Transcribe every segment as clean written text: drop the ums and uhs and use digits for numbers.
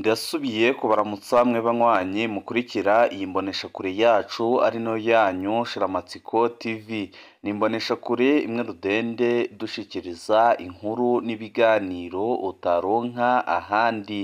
Ndasubiye kubaramutsa mwe banywanyi mukurikira iyi mboneshakure yacu ari no yanyu Shiramatsiko TV. Ni imboneshakure imwe rudende dushikiriza inkuru n'ibiganiro utaronka ahandi.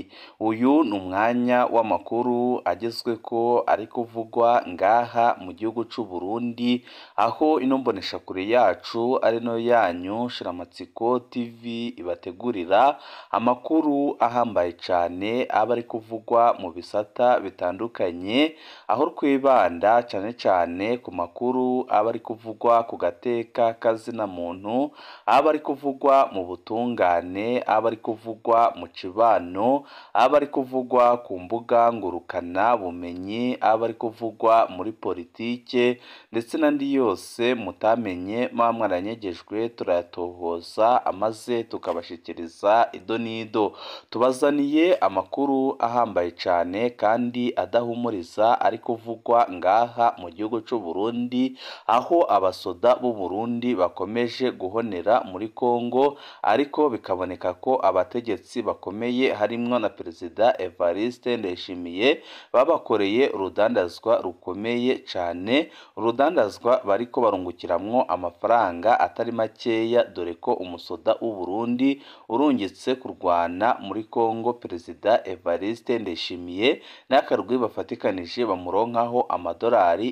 Uyu ni umwanya w'amakuru agezweko ari kuvugwa ngaha mu gihugu c'u Burundi, aho ino mboneshakure yacu ari no yanyu Shiramatsiko TV ibategurira amakuru ahambaye cane aba ari kuvugwa mu bisata bitandukanye, aho twibanda cane cane ku makuru aba ari kuvugwa ku gateka kazina muntu, aba ari kuvugwa mu butungane, aba ari kuvugwa mu cibano, aba ari kuvugwa ku mbuga ngurukana bumenyi, aba ari kuvugwa muri politike ndetse n'andi yose mutamenye mwa mwaranyegejwe turayatohoza amaze tukabashikiriza ido nido. Tubazaniye amakuru ahambaye cane kandi adahumuriza ari kuvugwa ngaha mu gihugu c'u Burundi, aho abasoda b'u Burundi bakomeje guhonera muri Kongo, ariko bikaboneka ko abategetsi bakomeye harimwo na Perezida Evariste Ndayishimiye babakoreye urudandazwa rukomeye cane, urudandazwa bariko barungukiramwo amafaranga atari makeya, dore ko umusoda w'u Burundi urungitse kurwana muri Kongo Perezida Evariste Ndayishimiye n'akarwi bafatikanije bamuronkaho amadolari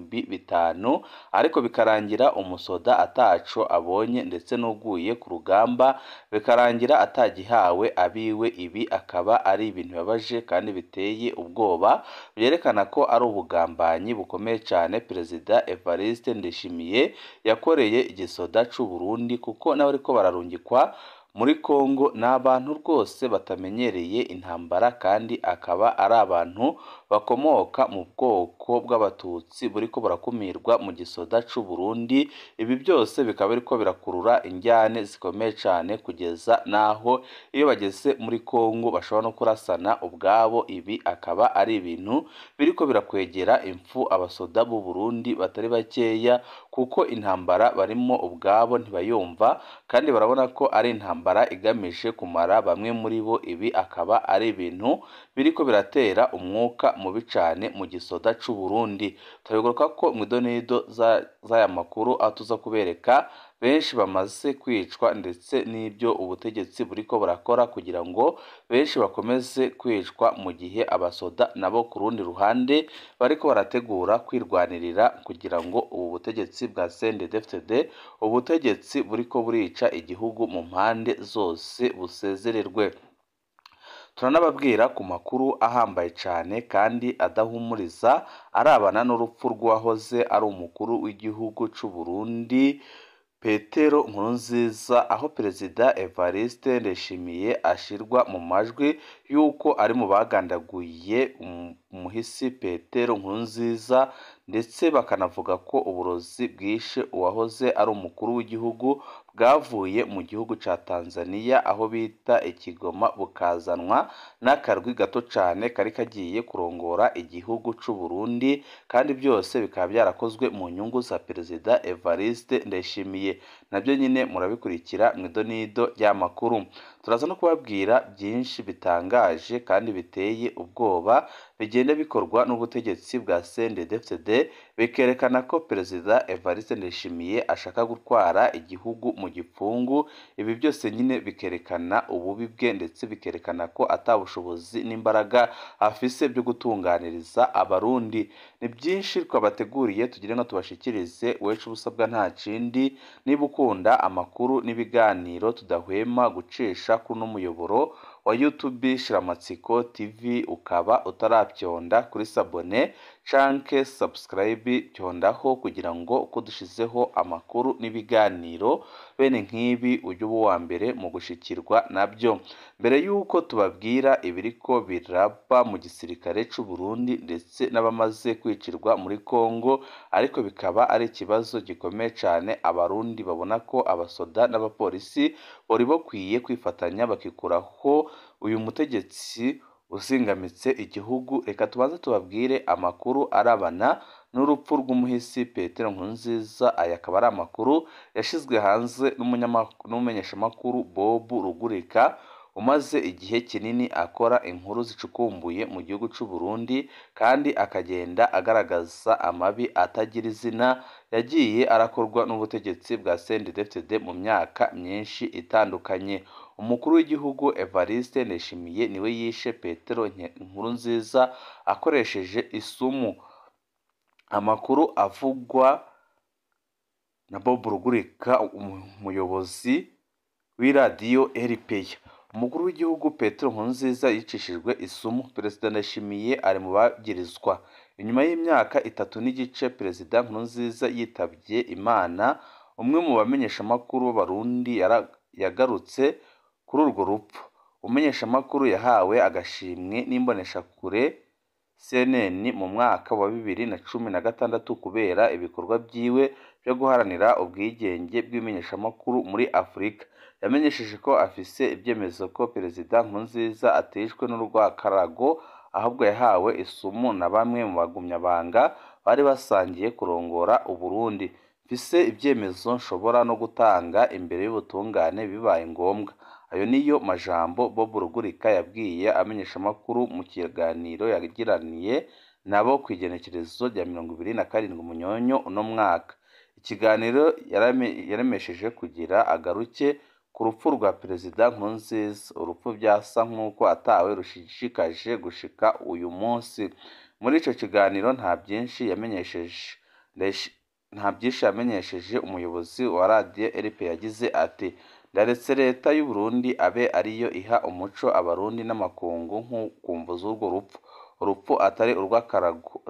5,000, ariko bikarangira umusoda ataco abonye ndetse n'uguye ku rugamba bikarangira atagihawe abiwe. Ibi akaba ari ibintu bibabaje kandi biteye ubwoba, byerekana ko ari ubugambanyi bukomeye cane Perezida Evariste Ndayishimiye yakoreye igisoda c'u Burundi, kuko nawe ariko bararungikwa muri Kongo ni abantu rwose batamenyereye intambara, kandi akaba ari abantu bakomoka mu bwoko bw'abatutsi buriko burakumirwa mu gisoda c'u Burundi. Ibi byose bikaba biriko birakurura injyane zikomeye cane, kugeza naho iyo bageze muri Kongo bashobora no kurasana ubwabo. Ibi akaba ari ibintu biriko birakwegera impfu abasoda b'u Burundi batari bakeya, kuko intambara barimo ubwabo ntibayumva, kandi barabona ko ari intambara igamije kumara bamwe muri bo. Ibi akaba ari ibintu biriko biratera umwuka mubi cane mu gisoda c'u Burundi. Turabigaruka ko mw'idonido z'aya makuru aho tuza kubereka benshi bamaze kwicwa ndetse n'ibyo ubutegetsi buriko burakora kugira ngo benshi bakomeze kwicwa, mu gihe abasoda nabo ku rundi ruhande bariko barategura kwirwanirira kugira ngo ubu butegetsi bwa CNDD-FDD, ubutegetsi buriko burica igihugu mu mpande zose, busezererwe. Turanababwira ku makuru ahambaye cane kandi adahumuriza arabana n'urupfu rw'uwahoze ari umukuru w'igihugu c'u Burundi Petero Nkurunziza, aho Perezida Evariste Ndayishimiye ashirwa mu majwi yuko ari mu bagandaguye umuhisi Petero Nkurunziza, ndetse bakanavuga ko uburozi bwishe uwahoze ari umukuru w'igihugu bwavuye mu gihugu ca Tanzania, aho bita Ikigoma, bukazanwa n'akarwi gato cane kari kagiye kurongora igihugu c'u Burundi, kandi byose bikaba byarakozwe mu nyungu za Perezida Evariste Ndayishimiye. Nabyo nyine murabikurikira mw'idonido ry'amakuru. Turaza no kubabwira byinshi bitangaje kandi biteye ubwoba bigenda bikorwa n'ubutegetsi bwa CNDD-FDD, bikerekana ko Perezida Evariste Ndayishimiye ashaka gutwara igihugu mu gipfungu. Ibi byose nyine bikerekana ububi bwe, ndetse bikerekana ko atabushobozi n'imbaraga afise byo gutunganiriza abarundi. Ni byinshi twabateguriye tugire ngo tubashikirize, wecu ubusabwa nta kindi, niba ukunda amakuru n'ibiganiro tudahwema gucisha kuno muyoboro wa YouTube Shiramatsiko TV, ukaba utarapyonda kuri sabone canke subscribe, pyondaho kugira ngo uko dushizeho amakuru n'ibiganiro bene nk'ibi ujye uba uwa mbere mu gushikirwa nabyo. Mbere yuko tubabwira ibiriko biraba mu gisirikare c'u Burundi ndetse n'abamaze kwicirwa muri Kongo, ariko bikaba ari ikibazo gikomeye cane, abarundi babona ko abasoda n'abapolisi bari bakwiye kwifatanya bakikuraho uyu mutegetsi uzingamitse igihugu. Reka tubanze tubabwire amakuru arabana n'urupfu rw'umuhisi Petero Nkurunziza. Aya akaba ari amakuru yashizwe hanze n'umumenyeshamakuru Bob Rugurika, umaze igihe kinini akora inkuru zicukumbuye mu gihugu cy'u Burundi kandi akagenda agaragaza amabi atagira izina yagiye arakorwa n'ubutegetsi bwa CNDD-FDD mu myaka myinshi itandukanye. Umukuru w'igihugu Evariste Ndayishimiye niwe yishe Petero Nkurunziza akoresheje isumu. Amakuru avugwa na Bob Rugurika, umuyobozi w'iradiyo RPA. Umukuru w'igihugu Petero Nkurunziza yicishijwe isumu. Perezida Ndayishimiye ari mu bagirizwa. Inyuma y'imyaka 3 n'igice Perezida Nkurunziza yitabye Imana, umwe mu bamenyeshamakuru b'Abarundi yagarutse kuri urwo rupfu. Umumenyeshamakuru yahawe agashimwe n'imboneshakure CNN mu mwaka wa 2016 kubera ibikorwa byiwe byo guharanira ubwigenge bw'imenyeshamakuru muri Afurika. Yamenyesheje ko afise ibyemezo ko Perezida Nkurunziza atishwe n'urwakarago, ahubwo yahawe isumu na bamwe mu bagumyabanga bari basangiye kurongora Uburundi. Mfise ibyemezo nshobora no gutanga imbere y'ubutungane bibaye ngombwa. Ayo niyo majambo Bob Rugurika yabwiye amenyeshamakuru mu kiganiro yagiraniye nabo ku igenekerezo rya 27 Munyonyo uno mwaka. Ikiganiro yaremesheje kugira agaruke ku rupfu rwa Perezida Nkurunziza. Urupfu byasa nk'uko atawe rushishikaje gushika uyu munsi. Muri ico kiganiro nta byinshi yamenyesheje. Umuyobozi wa radiyo RPA yagize ati: "Ndaretse leta y'u Burundi abe ariyo iha umuco Abarundi n'amakungu nk'ukumva z'urwo rupfu. Urupfu atari urw'akarago."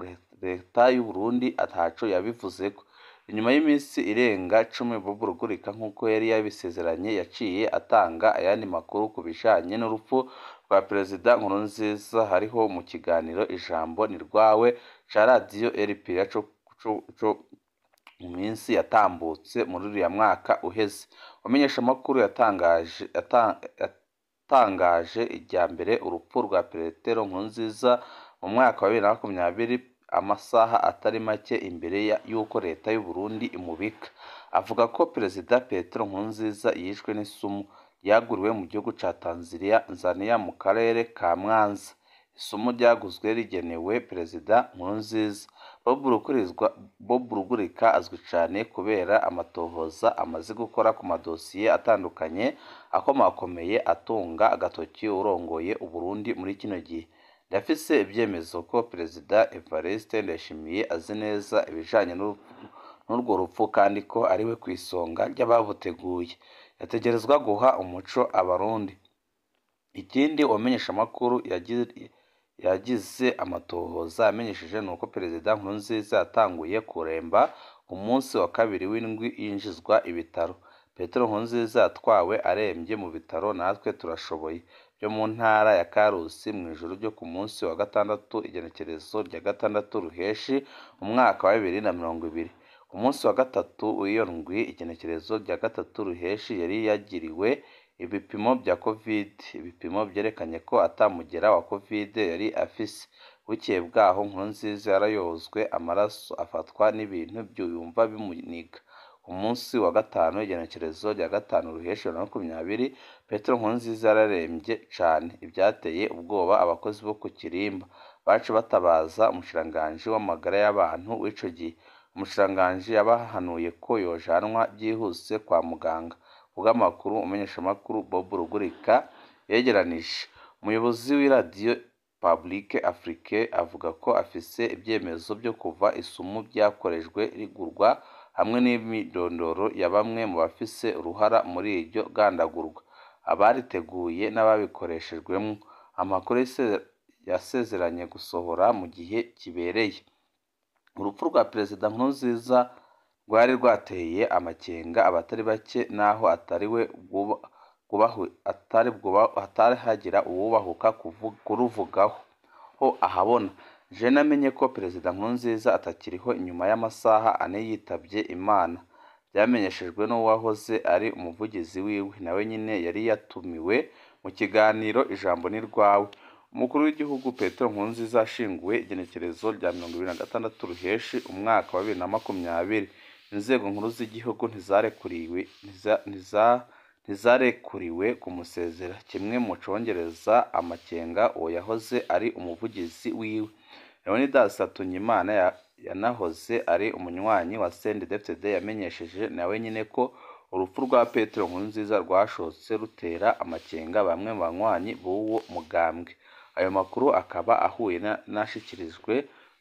Leta y'u Burundi ataco yabivuzeko. Inyuma y'iminsi irenga 10 Bob Rugurika nk'uko yari yabisezeranye yaciye atanga ayandi makuru ku bijanye n'urupfu rwa Perezida Nkurunziza. Hariho mu kiganiro Ijambo ni rwawe ca radiyo RPA co mu minsi yatambutse muri uriya mwaka uheze. Umumenyeshamakuru yatangaje ijya mbere urupfu rwa Petero Nkurunziza mu mwaka wa 2020, amasaha atari make imbere y'uko leta y'u Burundi imubika. Avuga ko Perezida Petero Nkurunziza yishwe n'isumu yaguriwe mu gihugu ca Tanzania mu karere ka Mwanza. Isumu ryaguzwe rigenewe Perezida Nkurunziza. Bob Rugurika azwi cyane kubera amatohoza amaze gukora ku madosiye atandukanye akomakomeye atunga agatoki urongoye Uburundi muri kino gihe. Yafise ibyemezo ko Perezida Evariste Ndayishimiye azi neza ibijanye n'urwo rupfu kandi ko ariwe ku isonga ry'ababuteguye. Yategerezwa guha umuco Abarundi. Ikindi umenyeshamakuru yagize amatohoza yamenyesheje nuko Perezida Nkurunziza yatanguye kuremba umunsi wa 2 w'indwi yinjizwa ibitaro. Petero Nkurunziza yatwawe arembye mu bitaro Natwe Turashoboye byo mu ntara ya Karusi mu ijoro ryo ku munsi wa 6 igenekerezo rya 6 Ruheshi mu mwaka wa 2020. Ku munsi wa 3 w'iyo ndwi igenekerezo rya 3 Ruheshi yari yagiriwe ibipimo bya Covid. Ibipimo byerekanye ko atamugera wa Covid yari afise. Bukeye bwaho Nkurunziza yarayozwe amaraso afatwa n'ibintu byuyumva bimuniga. Ku munsi wa 5 igenekerezo rya 5 Ruheshi 2020 Petero Nkurunziza yararembye cane. Ibyateye ubwoba abakozi bo ku Kirimba. Bacu batabaza umushikiranganji w'amagara y'abantu w'ico gihe. Umushikiranganji yabahanuye ko yojanwa byihuse kwa muganga. Ubw'amakuru umenyeshamakuru Bob Rugurika yegeranije. Umuyobozi w'iradiyo Publique Afrique avuga ko afise ibyemezo byo kuva isumu byakorejwe rigurwa hamwe n'imidondoro ya bamwe mu bafise uruhara muri iryo gandagurwa, abariteguye n'ababikoreshejwemo. Amakuru yasezeranye gusohora mu gihe kibereye. Urupfu rwa Perezida Nkurunziza rwari rwateye amakenga abatari bake naho atari hagira uwubahuka kuruvugaho ho ahabona. Je namenye ko Perezida Nkurunziza atakiriho inyuma y'amasaha 4 yitabye Imana. Byamenyeshejwe n'uwahoze ari umuvugizi wiwe, nawe nyine yari yatumiwe mu kiganiro Ijambo ni rwawe. Umukuru w'igihugu Petero Nkurunziza ashinguwe igenekerezo rya 26 Ruheshi umwaka wa 2020. Inzego nkuru z'igihugu ntizarekuriwe kumusezera. Kimwe mu congereza amakenga uwo yahoze ari umuvugizi wiwe Leonidas Atunyimana yanahoze ari umunywanyi wa CNDD-FDD yamenyesheje nawe nyine ko urupfu rwa Petero Nkurunziza rwashotse rutera amakenga bamwe mu banywanyi b'uwo mugambwe. Ayo makuru akaba ahuye nashikirijwe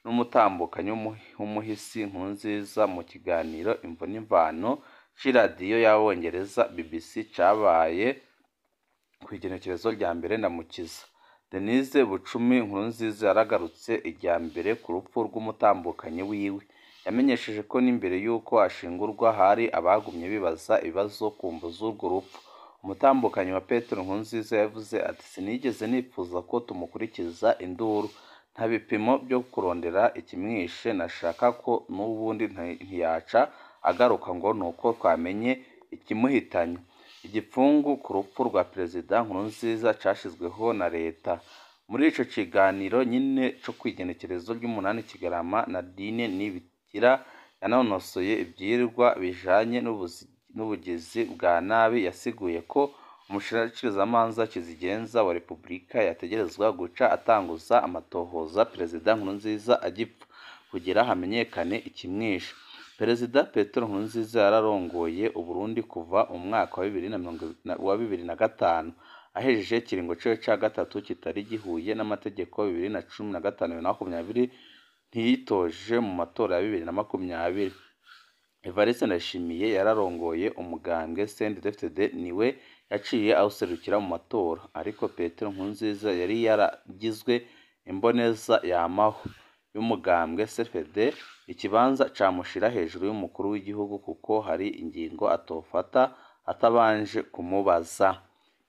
n'umutambukanyi w'umuhisi Nkurunziza mu kiganiro Imvo n'Imvano c'iradiyo y'Abongereza BBC cabaye kw'igenekerezo rya mbere Ndamukiza. Denise Bucumi Nkurunziza yaragarutse irya mbere ku rupfu rw'umutambukanyi wiwe. Yamenyesheje ko n'imbere y'uko ashingurwa hari abagumye bibaza ibibazo ku mvo z'urwo rupfu. Umutambukanyi wa Petero Nkurunziza yavuze ati sinigeze nifuza ko tumukurikiza induru, nta bipimo byo kurondera ikimwishe, nashaka ko n'ubundi ntiyaca agaruka ngo nuko twamenye ikimuhitanye. Igipfungu ku rupfu rwa Perezida Nkurunziza cashizweho na leta. Muri ico kiganiro nyine co kw'igenekerezo ry'umunani Kigarama, Nadine Nibigira yanonosoye ivyirwa bijanye n'ubugizi bwa nabi yasiguye ko umushikirizamanza kizigenza wa Repubulika yategerezwa guca atanguza amatohoza Perezida Nkurunziza agipfa kugira hamenyekane ikimwishe. Perezida Petero Nkurunziza yararongoye Uburundi kuva mu mwaka wa 2005 ahejeje kiringo ciwe ca gatatu kitari gihuye n'amategeko 2015-2020 ntiyitoje mu matora ya 2020. Evariste Ndayishimiye yararongoye umugambwe CNDD-FDD niwe yaciye awuserukira mu matora, ariko Petero Nkurunziza yari yaragizwe imboneza yamaho y'umugambwe CFD, ikibanza camushira hejuru y'umukuru w'igihugu kuko hari ingingo atofata atabanje kumubaza.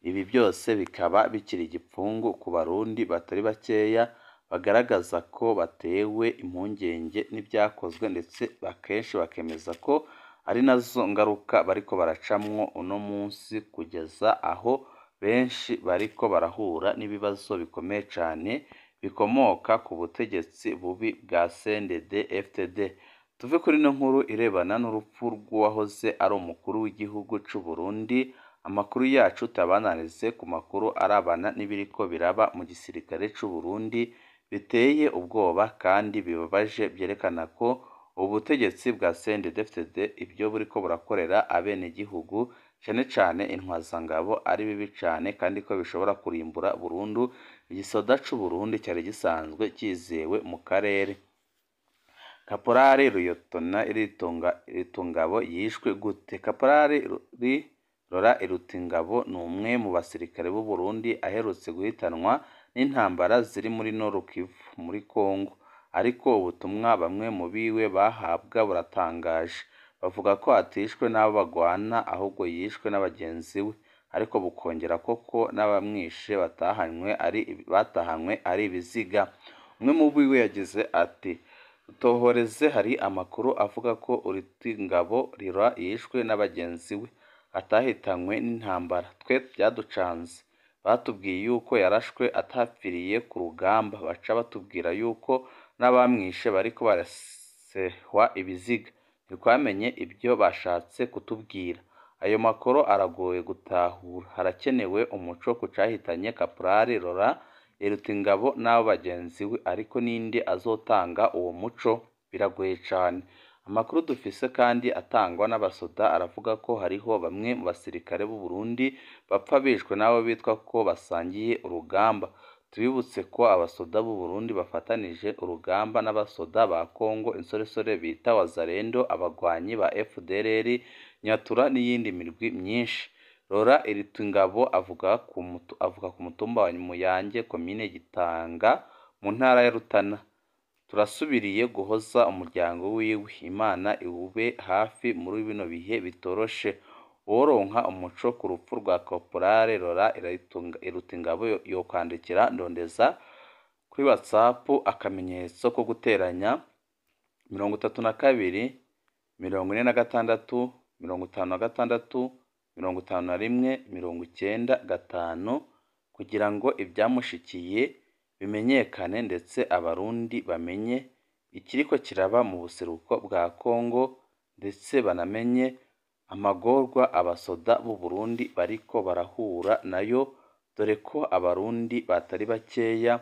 Ibi byose bikaba bikiri igipfungu ku barundi batari bakeya bagaragaza ko batewe impungenge n'ibyakozwe, ndetse akenshi bakemeza ko ari nazo ngaruka bariko baracamwo uno munsi, kugeza aho benshi bariko barahura n'ibibazo bikomeye cane bikomoka ku butegetsi bubi bwa CNDD-FDD. Tuve kuri ino nkuru irebana n'urupfu rw'uwahoze ari umukuru w'igihugu c'u Burundi. Amakuru yacu tabananize ku makuru arabana n'ibiriko biraba mu gisirikare c'u Burundi biteye ubwoba kandi bibabaje, byerekana ko ubutegetsi bwa CNDD-FDD ibyo buriko burakorera abene gihugu cyane cyane intwazangabo ari bibi cyane, kandi ko bishobora kurimbura burundu igisoda c'u Burundi cyari gisanzwe kizewe mu karere. Kaporari Ruyotona Iritungabo yishwe gute? Kaporari Rora Irutingabo ni umwe mu basirikare b'u Burundi aherutse guhitanwa n'intambara ziri muri Nord Kivu muri Kongo, ariko ubutumwa bamwe mu biwe bahabwa buratangaje. Bavuga ko atishwe n'abo bagwana ahubwo yishwe n'abagenzi we, ariko bukongera koko n'abamwishe batahanywe ari ibiziga. Umwe mu biwe yagize ati utohoreze, hari amakuru avuga ko Irutingabo Rora yishwe n'abagenzi we atahitanywe n'intambara. Twe byaducanze, batubwiye yuko yarashwe atapfiriye ku rugamba, baca batubwira yuko n'abamwishe bariko barasehwa ibiziga. Ntitwamenye ibyo bashatse kutubwira. Ayo makuru aragoye gutahura. Harakenewe umuco ku cahitanye Kaporari Rora Irutingabo n'abo bagenzi we, ariko ninde azotanga uwo muco? Biragoye cane. Amakuru dufise kandi atangwa n'abasoda aravuga ko hariho bamwe mu basirikare b'u Burundi bapfa bishwe n'abo bitwa ko basangiye urugamba. Tubibutse ko abasoda b'u Burundi bafatanije urugamba n'abasoda ba Kongo insoresore bita Wazalendo, abagwanyi ba FDLR, Nyatura n'iyindi mirwi myinshi. Rora Irutingabo avuga ku mutumba wa Muyange, komine Gitanga, mu ntara ya Rutana. Turasubiriye guhoza umuryango wiwe, Imana iwube hafi muri bino bihe bitoroshe. Uworonka umuco ku rupfu rwa Kaporari Rora Irutingabo yokwandikira Ndondeza kuri WhatsApp akamenyetso ko guteranya 32 46 56 51 95 kugira ngo ibyamushikiye bimenyekane, ndetse abarundi bamenye ikiriko kiraba mu buseruko bwa Kongo, ndetse banamenye amagorwa abasoda b'u Burundi bariko barahura nayo, dore ko abarundi batari bakeya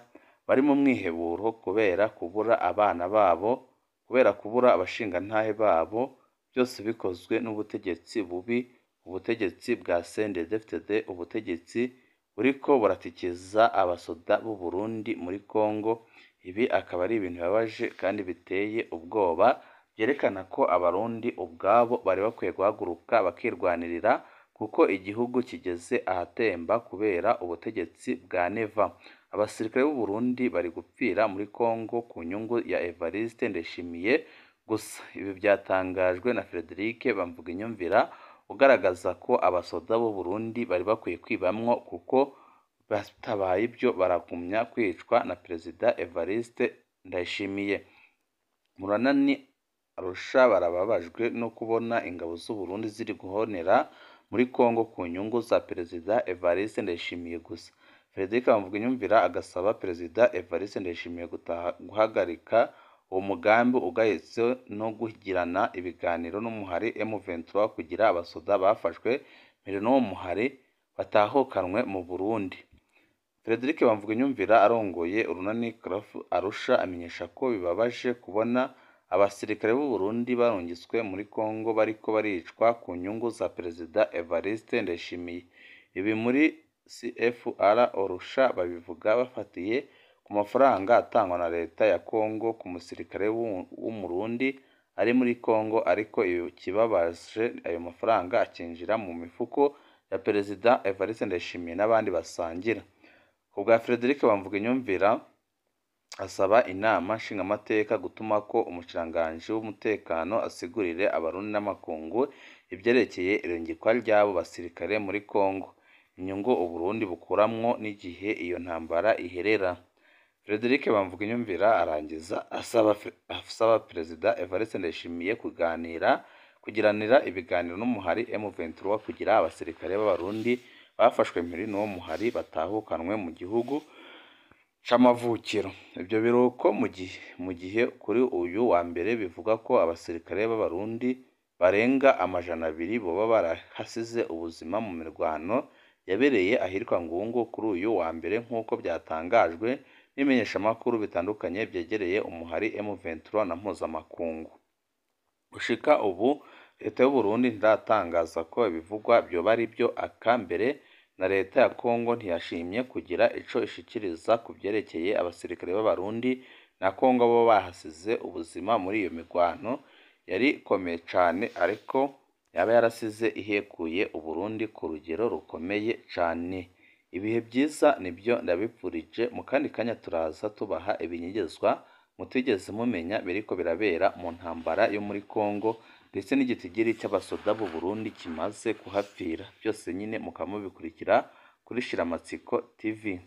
bari mu mwiheburo kubera kubura abana babo, kubera kubura abashingantahe babo, byose bikozwe n'ubutegetsi bubi, ubutegetsi bwa CNDD-FDD, ubutegetsi buriko buratikiza abasoda b'u Burundi muri Kongo. Ibi akaba ari ibintu bibabaje kandi biteye ubwoba, byerekana ko abarundi ubwabo bari bakwiye guhaguruka bakirwanirira, kuko igihugu kigeze ahatemba kubera ubutegetsi bwa Neva. Abasirikare b'u Burundi bari gupfira muri Kongo ku nyungu ya Evariste Ndayishimiye gusa. Ibi byatangajwe na Frederic Bamvuginyumvira, ugaragaza ko abasoda b'u Burundi bari bakwiye kwibamwo, kuko batabaye ibyo baragumya kwicwa na Perezida Evariste Ndayishimiye. Muranani Arusha barababajwe no kubona ingabo z'u Burundi ziri guhonera muri Kongo ku nyungu za Perezida Evariste Ndayishimiye gusa. Frederic Bamvuginyumvira agasaba Perezida Evariste Ndayishimiye guhagarika uwo mugambi ugahetse no kugirana ibiganiro n'umuhari M23 kugira abasoda bafashwe mbere n'uwo muhari batahukanwe mu Burundi. Frederic Bamvuginyumvira arongoye urunani CRAF Arusha amenyesha ko bibabaje kubona abasirikare b'u Burundi barungitswe muri Kongo bariko baricwa ku nyungu za Perezida Evariste Ndayishimiye. Ibi muri CFR Arusha babivuga bafatiye ku mafaranga atangwa na leta ya Kongo ku musirikare w'umurundi ari muri Kongo, ariko ikibabaje ayo mafaranga akinjira mu mifuko ya Perezida Evariste Ndayishimiye n'abandi basangira. Kubwa Frederic Bamvuginyumvira asaba inama nshingamateka gutuma ko umushikiranganji w'umutekano asigurire abarundi n'amakungu ibyerekeye irungikwa ry'abo basirikare muri Kongo, inyungu u Burundi bukuramwo n'igihe iyo ntambara iherera. Frederic Bamvuginyumvira arangiza asaba Perezida Evariste Ndayishimiye kugiranira ibiganiro n'umuhari M23 kugira abasirikare b'abarundi bafashwe mpiri n'uwo muhari batahukanwe mu gihugu c'amavukiro. Ibyo biruko mu gihe kuri uyu wa mbere bivuga ko abasirikare b'abarundi barenga 200 boba barahasize ubuzima mu mirwano yabereye ahitwa Ngungu kuri uyu wa mbere, nk'uko byatangajwe n'imenyeshamakuru bitandukanye byegereye umuhari M23 na mpuzamakungu. Gushika ubu leta y'u Burundi ntiratangaza ko ibivugwa byoba ari byo akambere, na leta ya Kongo ntiyashimye kugira ico ishikiriza ku byerekeye abasirikare b'abarundi na Kongo bo bahasize ubuzima muri iyo mirwano yari ikomeye cane, ariko yaba yarasize ihekuye u Burundi ku rugero rukomeye cane. Ibihe byiza nibyo ndabipfurije, mu kandi kanya turaza tubaha ibinyigezwa mutigeze mumenya biriko birabera mu ntambara yo muri Kongo, ndetse n'igitigiri cy'abasoda b'u Burundi kimaze kuhapfira. Byose nyine mukamubikurikira kuri Shiramatsiko TV.